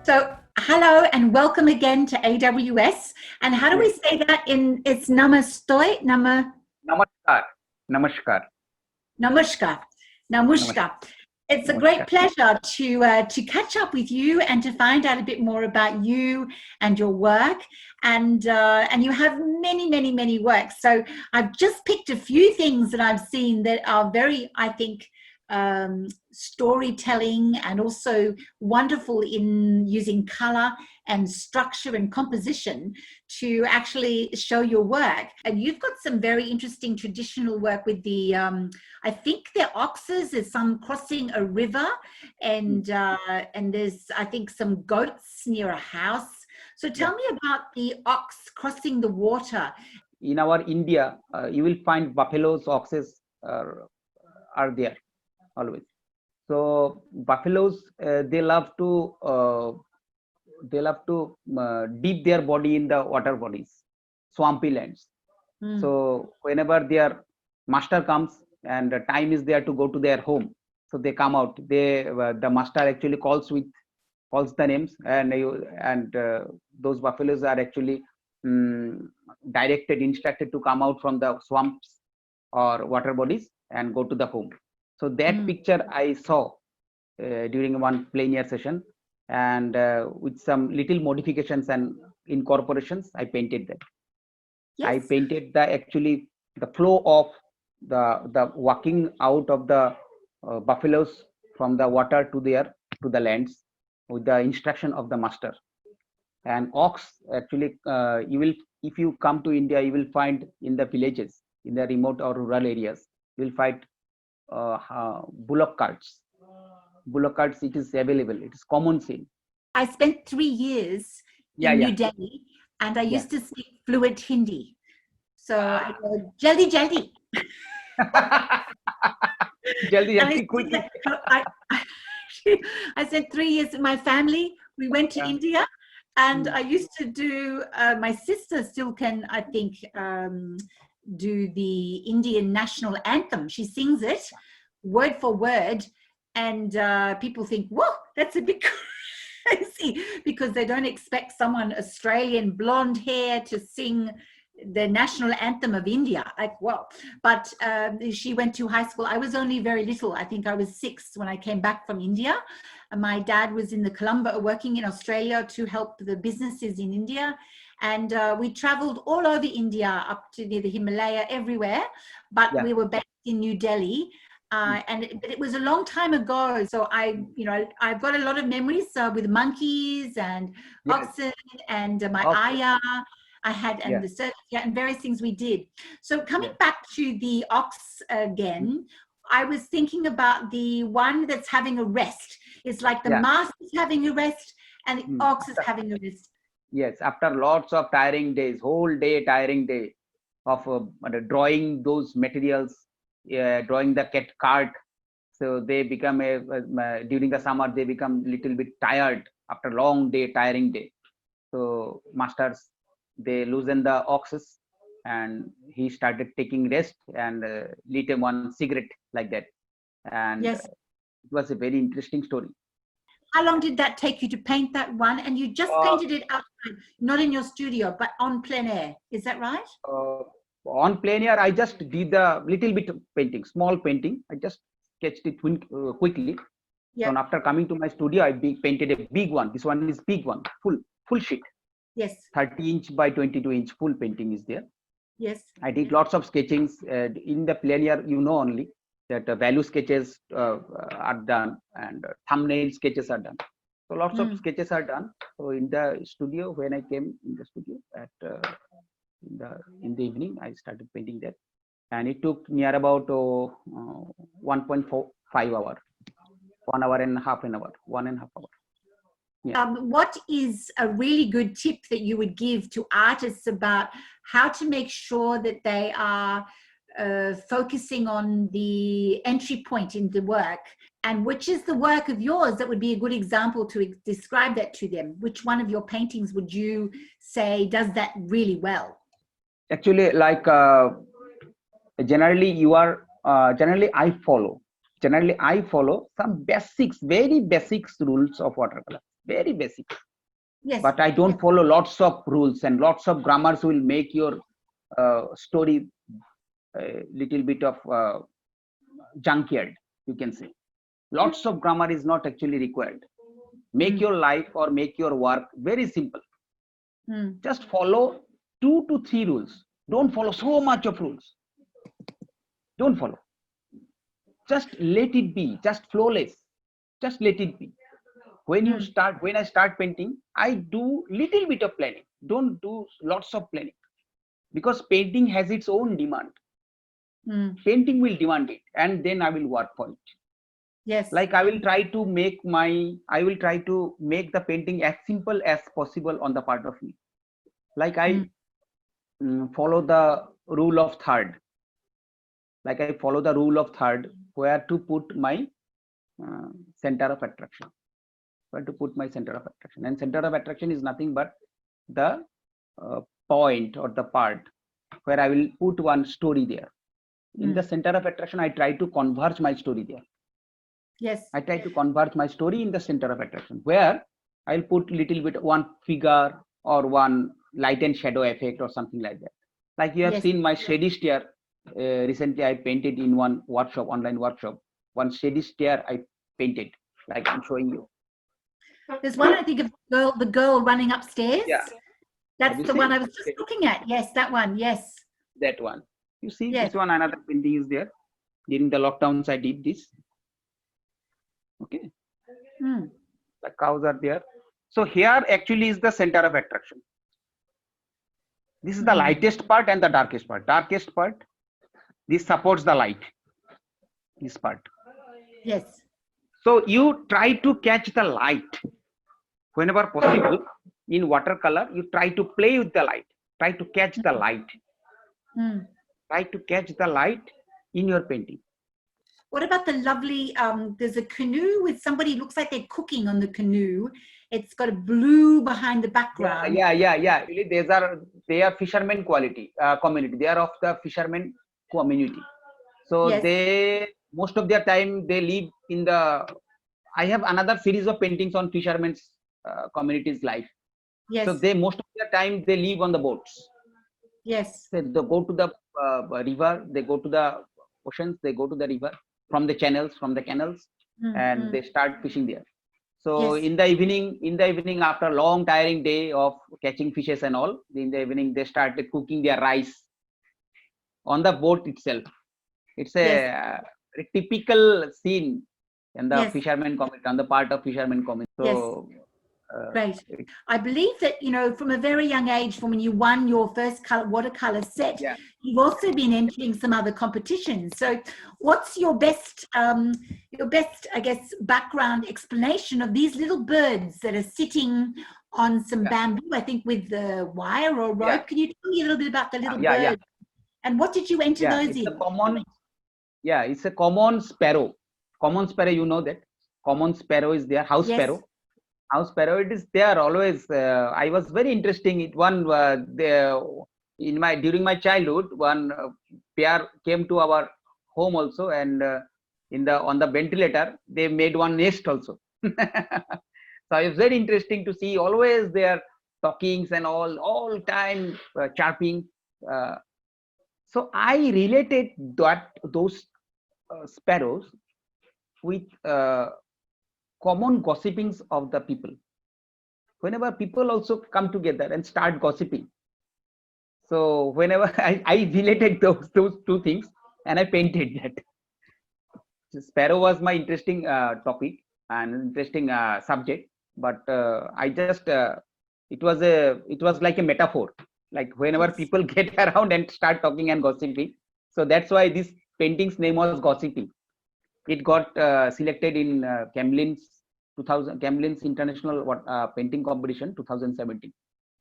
So, hello and welcome again to AWS. And how do we Yes. say that in it's namastoy, Namaskar. Namaskar. namaskar, namaskar. Namaskar. It's a great Namaskar. pleasure to catch up with you and to find out a bit more about you and your work. And you have many works. So I've just picked a few things that I've seen that are very, I think, storytelling and also wonderful in using color and structure and composition to actually show your work. And you've got some very interesting traditional work with the I think they're oxes. There's some crossing a river, and there's, I think, some goats near a house. So tell me about the ox crossing the water. In our India, you will find buffaloes, oxes are there always. So buffaloes, they love to dip their body in the water bodies, swampy lands. So whenever their master comes and the time is there to go to their home, so they come out. The master actually calls the names, and those buffaloes are actually instructed to come out from the swamps or water bodies and go to the home. So that picture I saw during one plein air session, and with some little modifications and incorporations, I painted that. Yes. I painted the flow of the walking out of the buffaloes from the water to the lands with the instruction of the master. And ox, actually, if you come to India, you will find in the villages, in the remote or rural areas, you will find bullock carts. Bullock carts, it is available. It is common scene. I spent 3 years in New Delhi, and I used to speak fluent Hindi. So I go, jaldi, jaldi. Jaldi, quick. I spent 3 years with my family. We went to India, and I used to do, my sister still can, I think, do the Indian national anthem. She sings it word for word, and people think, whoa, that's a bit crazy, because they don't expect someone Australian blonde hair to sing the national anthem of India. Like, whoa. But she went to high school. I was only very little. I think I was 6 when I came back from India. My dad was in the Colombo, working in Australia to help the businesses in India. And we traveled all over India, up to near the Himalaya, everywhere. But we were based in New Delhi. But it was a long time ago. So I've got a lot of memories with monkeys and oxen and my ayah. I had, and the circus, and various things we did. So coming back to the ox again, I was thinking about the one that's having a rest. It's like the mask is having a rest and the ox is having a rest. Yes, after lots of tiring days, whole day tiring day of drawing those materials, drawing the cart. So they become during the summer, they become little bit tired after long day, tiring day. So masters, they loosen the oxes, and he started taking rest and lit one cigarette like that. And it was a very interesting story. How long did that take you to paint that one? And you just painted it outside, not in your studio, but on plein air. Is that right? On plein air, I just did a little bit of painting, small painting. I just sketched it quickly. So after coming to my studio, I painted a big one. This one is big one, full sheet. Yes. 30-inch by 22-inch full painting is there. Yes. I did lots of sketchings in the plein air. Only that value sketches are done, and thumbnail sketches are done. So lots of sketches are done. So in the studio, when I came in the studio in the evening, I started painting that, and it took near about 1.5 hour, 1 hour and a half an hour, 1.5 hours. What is a really good tip that you would give to artists about how to make sure that they are focusing on the entry point in the work, and which is the work of yours that would be a good example to describe that to them? Which one of your paintings would you say does that really well? Actually, like generally I follow some basics, very basics rules of watercolor. very basic. Yes. But I don't follow lots of rules, and lots of grammars will make your story a little bit of junkyard, you can say. Lots of grammar is not actually required. Make your life or make your work very simple. Just follow 2 to 3 rules. Don't follow so much of rules. Don't follow. Just let it be. Just flawless. Just let it be. When I start painting, I do little bit of planning. Don't do lots of planning, because painting has its own demand. Painting will demand it, and then I will work for it. Yes. Like I will try to make the painting as simple as possible on the part of me. Like I follow the rule of third. Like I follow the rule of third, where to put my center of attraction. Where to put my center of attraction. And center of attraction is nothing but the point or the part where I will put one story there. In the center of attraction, I try to converge my story there. Yes. I try to convert my story in the center of attraction, where I'll put little bit one figure or one light and shadow effect or something like that. Like you have seen my shady stair. Recently, I painted in one workshop, online workshop. One shady stair I painted, like I'm showing you. There's one, I think, of the girl running upstairs. Yeah. That's the one I was just looking at. Yes, that one. Yes. That one. You see, this one, another painting is there. During the lockdowns, I did this. Okay. The cows are there. So here actually is the center of attraction. This is the lightest part and the darkest part. Darkest part, this supports the light. This part. Yes. So you try to catch the light whenever possible. In watercolor, you try to play with the light. Try to catch the light. Try to catch the light in your painting. What about the lovely, there's a canoe with somebody, looks like they're cooking on the canoe. It's got a blue behind the background. Yeah. Really, they are fishermen community. They are of the fishermen community. So most of their time they live in the, I have another series of paintings on fishermen's community's life. Yes. So most of their time they live on the boats. Yes. So they go to the river, they go to the oceans, they go to the river from the canals, and they start fishing there. So in the evening after a long tiring day of catching fishes and all, in the evening they started cooking their rice on the boat itself. It's a typical scene in the fisherman community, on the part of fisherman community. So great. I believe that, you know, from a very young age, from when you won your first watercolor set, you've also been entering some other competitions. So what's your best, I guess, background explanation of these little birds that are sitting on some bamboo, I think with the wire or rope? Can you tell me a little bit about the little birds? And what did you enter those in? It's a common sparrow. Common sparrow, you know that. Common sparrow is there, house sparrow. House sparrow, it is there always. I was very interesting. During my childhood, one pair came to our home also, and on the ventilator they made one nest also. So it was very interesting to see always their talkings and all time chirping. So I related those sparrows with common gossipings of the people. Whenever people also come together and start gossiping, so whenever I related those two things, and I painted that. So sparrow was my interesting topic and interesting subject, but I just it was like a metaphor. Like whenever people get around and start talking and gossiping, so that's why this painting's name was Gossiping. It got selected in Camlin's International Painting Competition 2017.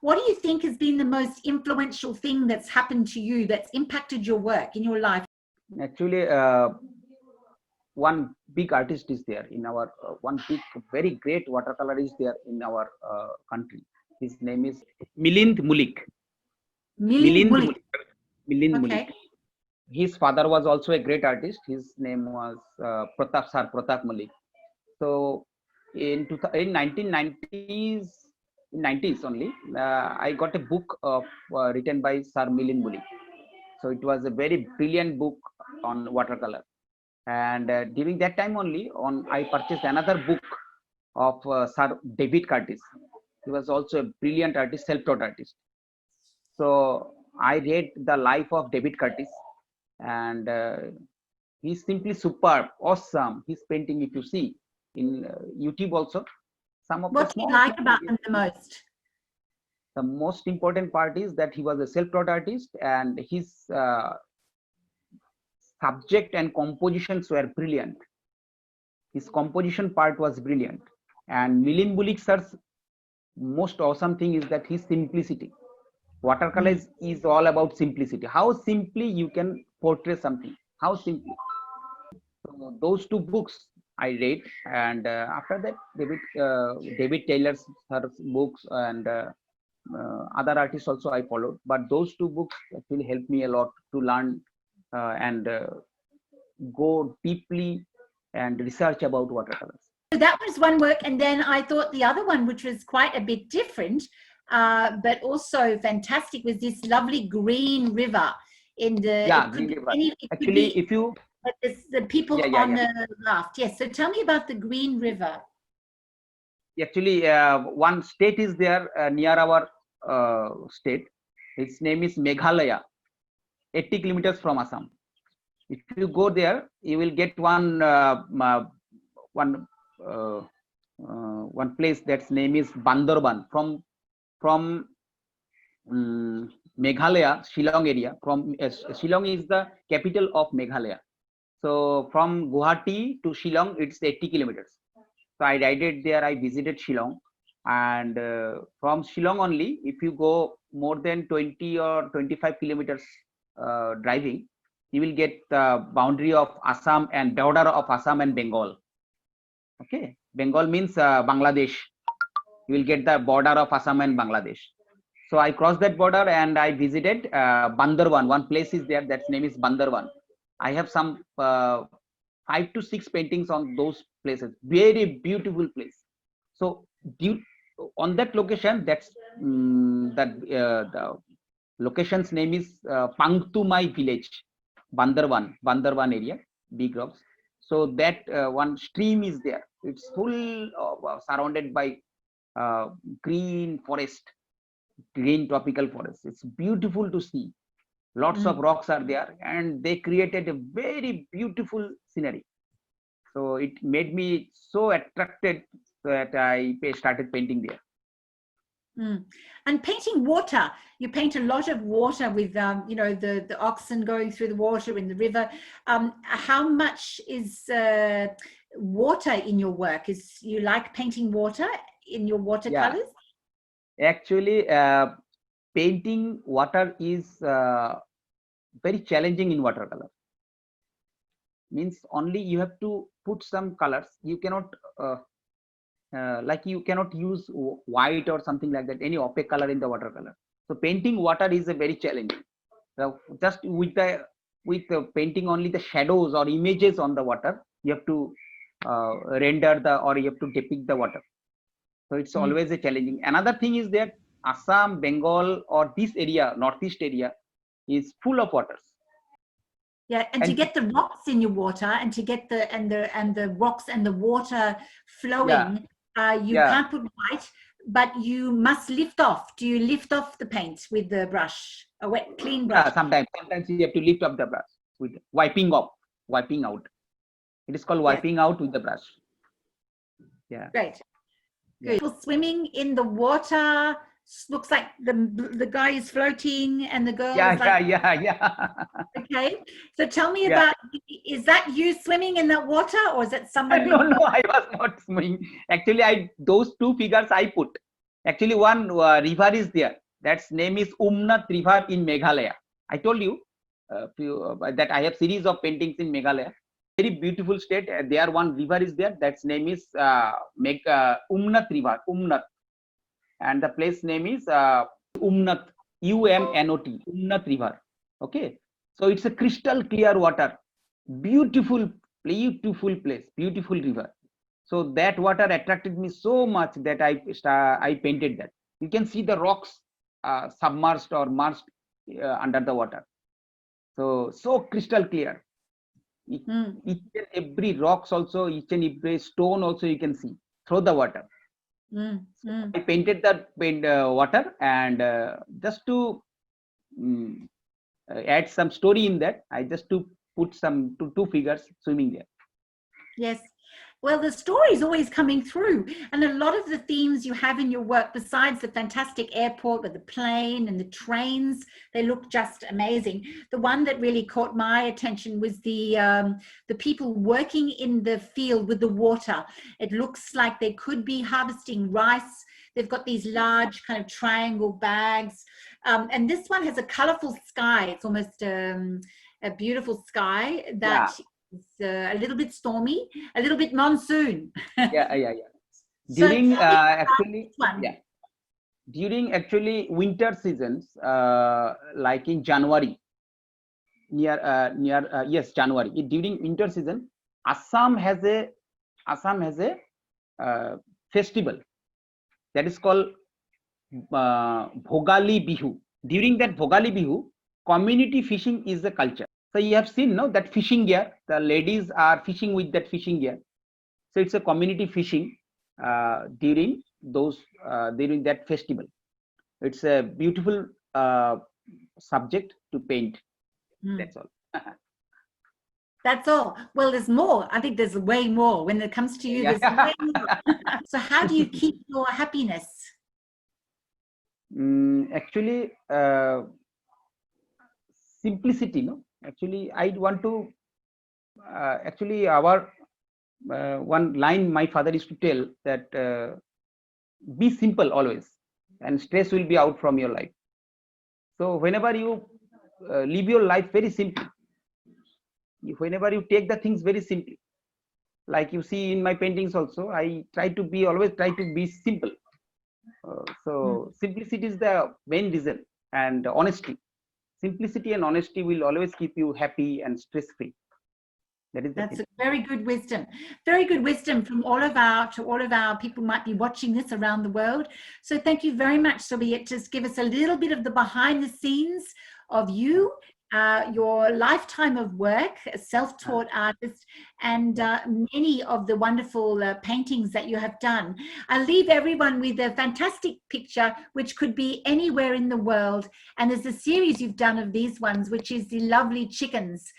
What do you think has been the most influential thing that's happened to you, that's impacted your work in your life? Actually, one big artist is there in our, one big, very great watercolor is there in our country. His name is Milind Mulik. Milind Mulik. His father was also a great artist. His name was Pratap Mulik. So in 1990s, 90s only, I got a book of written by Sir Milind Bulik. So it was a very brilliant book on watercolor. And during that time only, I purchased another book of Sir David Curtis. He was also a brilliant artist, self-taught artist. So I read the life of David Curtis, and he's simply superb, awesome. His painting, if you see in YouTube also, some of what the do you small like about them the most? The most important part is that he was a self-taught artist, and his subject and compositions were brilliant. His composition part was brilliant. And Milind Bulik sir's most awesome thing is that his simplicity. Watercolor is all about simplicity. How simply you can portray something. How simply. So those two books I read, and after that, David Taylor's books and other artists also I followed. But those two books actually helped me a lot to learn and go deeply and research about watercolors. So that was one work, and then I thought the other one, which was quite a bit different, but also fantastic, was this lovely green river in the. Yeah, green river. Actually, if you. The people on the left. Yes. So tell me about the Green River. Actually, one state is there near our state. Its name is Meghalaya, 80 kilometers from Assam. If you go there, you will get one place that's name is Bandarban from Meghalaya, Shillong area. From Shillong is the capital of Meghalaya. So from Guwahati to Shillong, it's 80 kilometers. So I rided there, I visited Shillong, and from Shillong only, if you go more than 20 or 25 kilometers driving, you will get the boundary of Assam and border of Assam and Bengal. Okay, Bengal means Bangladesh. You will get the border of Assam and Bangladesh. So I crossed that border and I visited Bandarban. One place is there, that's name is Bandarban. I have some 5 to 6 paintings on those places. Very beautiful place. So on that location, that's the location's name is Pangtumai village, Bandarban area, big rocks. So that one stream is there. It's full of, surrounded by green forest, green tropical forest. It's beautiful to see. Lots of rocks are there, and they created a very beautiful scenery. So it made me so attracted that I started painting there. And painting water, you paint a lot of water with the oxen going through the water in the river. How much is water in your work? Is you like painting water in your watercolors? Yeah. Actually, painting water is very challenging in watercolor. Means only you have to put some colors. You cannot you cannot use white or something like that, any opaque color in the watercolor. So painting water is a very challenging. So just with the painting only the shadows or images on the water, you have to render or you have to depict the water. So it's always a challenging. Another thing is that Assam, Bengal, or this area, northeast area, is full of waters. Yeah, and to get the rocks in your water, and to get the rocks and the water flowing, you can't put white, but you must lift off. Do you lift off the paint with the brush, a wet, clean brush? Sometimes you have to lift up the brush with wiping out. It is called wiping out with the brush. Yeah. Great. Good. People swimming in the water. Looks like the guy is floating and the girl is like... Yeah. Okay. So tell me about, is that you swimming in that water, or is it someone? No, I was not swimming. Actually, those two figures I put. Actually, one river is there. That's name is Umnath River in Meghalaya. I told you that I have series of paintings in Meghalaya. Very beautiful state. There one river is there. That's name is Umnath River. Umnath. And the place name is Umnath, UMNOT, Umnath River. Okay, so it's a crystal clear water, beautiful place, beautiful river. So that water attracted me so much that I painted that. You can see the rocks submerged or merged under the water. So crystal clear. Each and every rocks also, each and every stone also you can see through the water. So I painted that water, and just to add some story in that, I just to put some two figures swimming there. Yes. Well, the story is always coming through, and a lot of the themes you have in your work, besides the fantastic airport with the plane and the trains, they look just amazing. The one that really caught my attention was the people working in the field with the water. It looks like they could be harvesting rice. They've got these large kind of triangle bags, and this one has a colorful sky. It's almost a beautiful sky that. Yeah. It's a little bit stormy, a little bit monsoon. Yeah. During during actually winter seasons, like in January, January. During winter season, Assam has a festival that is called Bhogali Bihu. During that Bhogali Bihu, community fishing is a culture. So you have seen, no, that fishing gear, the ladies are fishing with that fishing gear. So it's a community fishing during that festival. It's a beautiful subject to paint. That's all. That's all. Well, there's more. I think there's way more. When it comes to you, there's way more. So how do you keep your happiness? Actually, simplicity, no? Actually, I want to actually our one line my father used to tell that be simple always, and stress will be out from your life. So whenever you live your life very simply, whenever you take the things very simply, like you see in my paintings also, I always try to be simple. So simplicity is the main reason, and honesty. Simplicity and honesty will always keep you happy and stress free. That's a very good wisdom. Very good wisdom from all of our people who might be watching this around the world. So thank you very much, Sylvie. Just give us a little bit of the behind the scenes of you, your lifetime of work, a self-taught artist, and many of the wonderful paintings that you have done. I'll leave everyone with a fantastic picture, which could be anywhere in the world. And there's a series you've done of these ones, which is the lovely chickens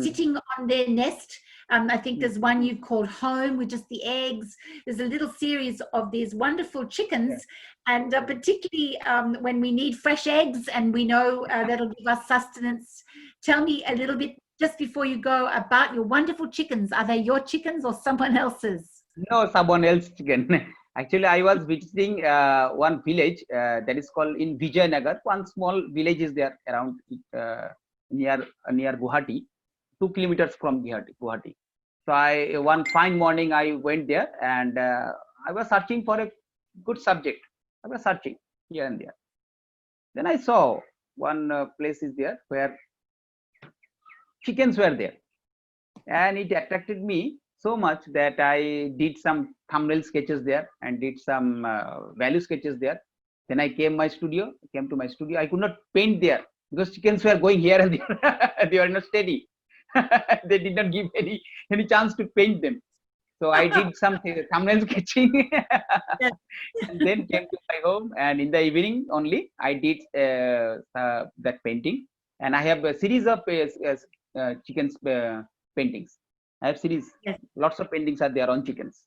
sitting on their nest. I think there's one you've called Home with just the eggs. There's a little series of these wonderful chickens. And particularly when we need fresh eggs and we know that'll give us sustenance. Tell me a little bit, just before you go, about your wonderful chickens. Are they your chickens or someone else's? No, someone else's chicken. Actually, I was visiting one village that is called in Vijayanagar. One small village is there around near Guwahati, 2 kilometers from Guwahati. So one fine morning I went there, and I was searching for a good subject. I was searching here and there. Then I saw one place is there where chickens were there, and it attracted me so much that I did some thumbnail sketches there and did some value sketches there. Then I came to my studio. I could not paint there because chickens were going here and there. They were not steady. They did not give any chance to paint them. So I did some thumbnail sketching, and then came to my home. And in the evening only, I did that painting. And I have a series of chickens paintings. I have series. Yes. Lots of paintings are there on chickens.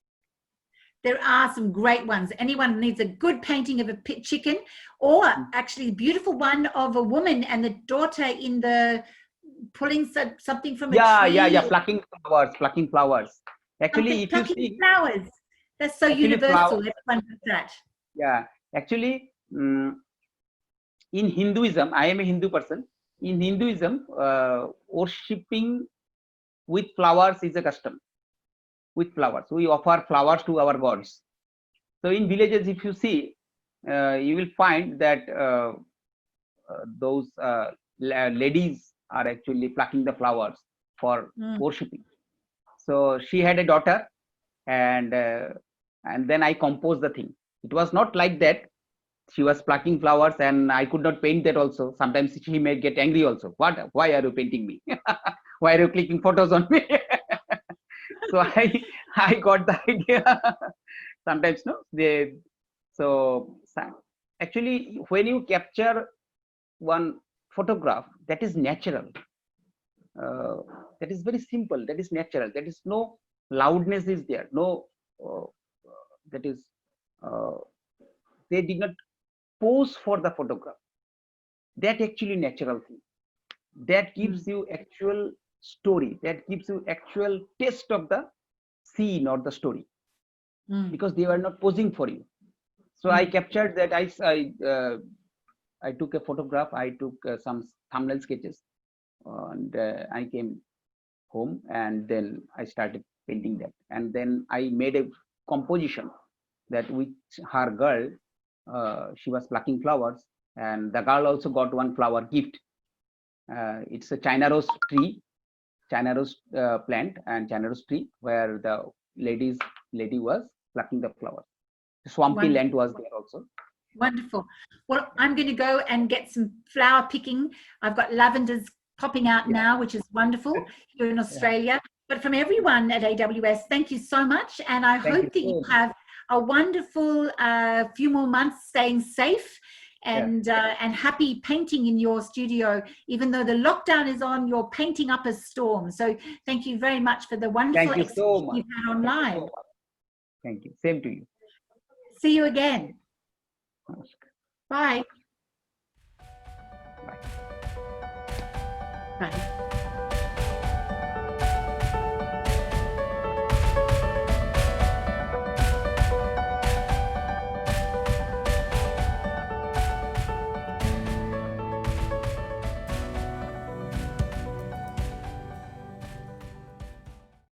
There are some great ones. Anyone needs a good painting of a chicken, or actually a beautiful one of a woman and the daughter in the pulling something from a tree. Yeah. Plucking flowers. Actually, if you see flowers, that's so universal. Everyone does that. Yeah, actually, in Hinduism, I am a Hindu person. In Hinduism, worshipping with flowers is a custom. With flowers, we offer flowers to our gods. So in villages, if you see, you will find that those ladies are actually plucking the flowers for worshipping. So she had a daughter, and then I composed the thing. It was not like that. She was plucking flowers, and I could not paint that also. Sometimes she may get angry also. What? Why are you painting me? Why are you clicking photos on me? So I got the idea. Sometimes no, they so actually when you capture one photograph, that is natural. That is very simple. That is natural. That is no loudness is there. No, uh, that is they did not pose for the photograph. That actually natural thing. That gives you actual story. That gives you actual taste of the scene or the story, because they were not posing for you. So I captured that. I took a photograph. I took some thumbnail sketches, and I came home, and then I started painting that, and then I made a composition that with her girl, she was plucking flowers, and the girl also got one flower gift. It's a China rose tree, China rose plant and China rose tree, where the lady was plucking the flowers. Swampy land was there also. Wonderful. Well, I'm going to go and get some flower picking. I've got lavenders popping out now, which is wonderful here in Australia. But from everyone at AWS, thank you so much. And I hope that you have a wonderful few more months staying safe and happy painting in your studio. Even though the lockdown is on, you're painting up a storm. So thank you very much for the wonderful experience you've had online. Thank you. Same to you. See you again. Bye. Bye. Bye.